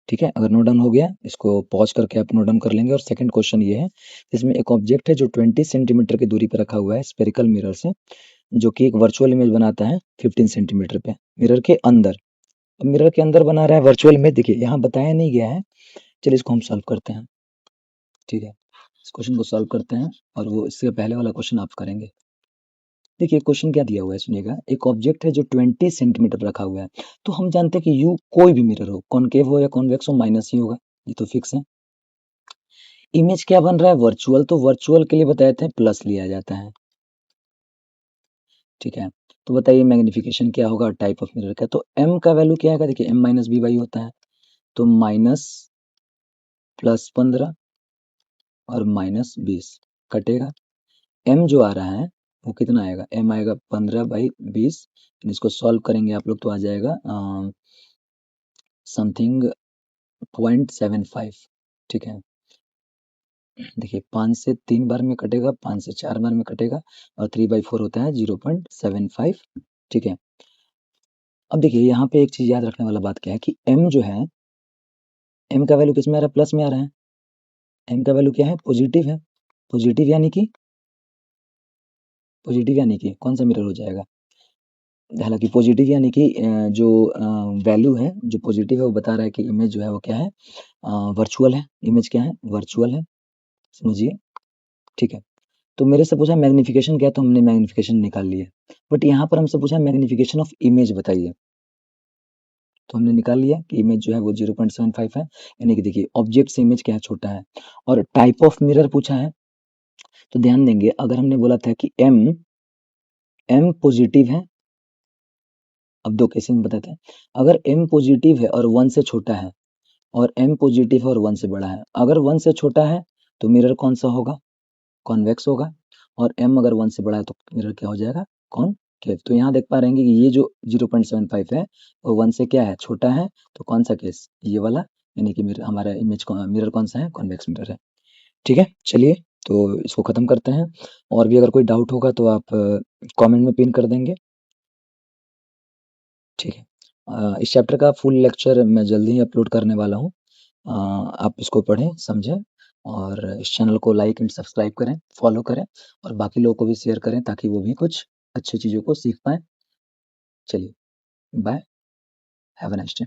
ठीक है, अगर नोट डाउन हो गया, इसको पॉज करके आप नोट डाउन कर लेंगे। और सेकंड क्वेश्चन ये है, इसमें एक ऑब्जेक्ट है जो 20 सेंटीमीटर की दूरी पर रखा हुआ है स्पेरिकल मिरर से, जो कि एक वर्चुअल इमेज बनाता है 15 सेंटीमीटर पे मिरर के अंदर। मिरर के अंदर बना रहा है वर्चुअल इमेज, देखिए यहाँ बताया नहीं गया है। चलिए इसको हम सॉल्व करते हैं। ठीक है, इस क्वेश्चन को सॉल्व करते हैं, और वो इससे पहले वाला क्वेश्चन आप करेंगे। देखिए क्वेश्चन क्या दिया हुआ है, सुनिएगा, एक ऑब्जेक्ट है जो 20 सेंटीमीटर रखा हुआ है, तो हम जानते हैं कि यू कोई भी मिरर हो, कॉनकेव हो या कॉन्वेक्स हो, माइनस ही होगा, ये तो फिक्स है। इमेज क्या बन रहा है, वर्चुअल, तो वर्चुअल के लिए बताए थे प्लस लिया जाता है। ठीक है, तो बताइए मैग्निफिकेशन क्या होगा टाइप ऑफ मिरर का, तो m का वैल्यू क्या आएगा, देखिए m माइनस बी बाई होता है, तो माइनस +15 और -20 कटेगा, m जो आ रहा है वो कितना आएगा, m आएगा 15/20, इसको सॉल्व करेंगे आप लोग तो आ जाएगा समथिंग 0.75। ठीक है, देखिए 5 से 3 बार में कटेगा, 5 से 4 बार में कटेगा, और 3/4 होता है 0.75। ठीक है, अब देखिए यहाँ पे एक चीज याद रखने वाला बात क्या है कि m जो है, m का वैल्यू किस में आ रहा है, प्लस में आ रहा है, m का वैल्यू क्या है, पॉजिटिव है, पॉजिटिव यानी कि कौन सा मिरर हो जाएगा, हालांकि पॉजिटिव यानी कि जो वैल्यू है, जो पॉजिटिव है वो बता रहा है कि इमेज जो है वो क्या है, वर्चुअल है, इमेज क्या है, वर्चुअल है, समझिए। ठीक है, तो मेरे से पूछा मैग्निफिकेशन क्या है, तो हमने मैग्निफिकेशन निकाल लिया, बट यहाँ पर हमसे पूछा मैग्निफिकेशन ऑफ इमेज बताइए, तो हमने निकाल लिया कि इमेज जो है वो 0.75 है, यानी कि देखिए ऑब्जेक्ट से इमेज क्या है, छोटा है। और टाइप ऑफ मिरर पूछा है, तो ध्यान देंगे, अगर हमने बोला था कि m पॉजिटिव है, अब दो केसेस में बताते हैं, अगर m पॉजिटिव है और 1 से छोटा है, और m पॉजिटिव है और 1 से बड़ा है, अगर 1 से छोटा है तो मिरर कौन सा होगा, कॉन्वेक्स होगा, और m अगर 1 से बड़ा है तो मिरर क्या हो जाएगा, कॉनकेव। तो यहाँ देख पा रहे हैं कि ये जो 0.75 है वो 1 से क्या है, छोटा है, तो कौन सा केस, ये वाला, यानी कि मिरर, हमारा इमेज मिरर कौन सा है, कॉन्वेक्स मिरर है। ठीक है, चलिए, तो इसको खत्म करते हैं, और भी अगर कोई डाउट होगा तो आप कमेंट में पिन कर देंगे। ठीक है, इस चैप्टर का फुल लेक्चर मैं जल्दी ही अपलोड करने वाला हूँ, आप इसको पढ़ें, समझें, और इस चैनल को लाइक एंड सब्सक्राइब करें, फॉलो करें, और बाकी लोगों को भी शेयर करें ताकि वो भी कुछ अच्छी चीज़ों को सीख पाएँ। चलिए, bye, have a nice day.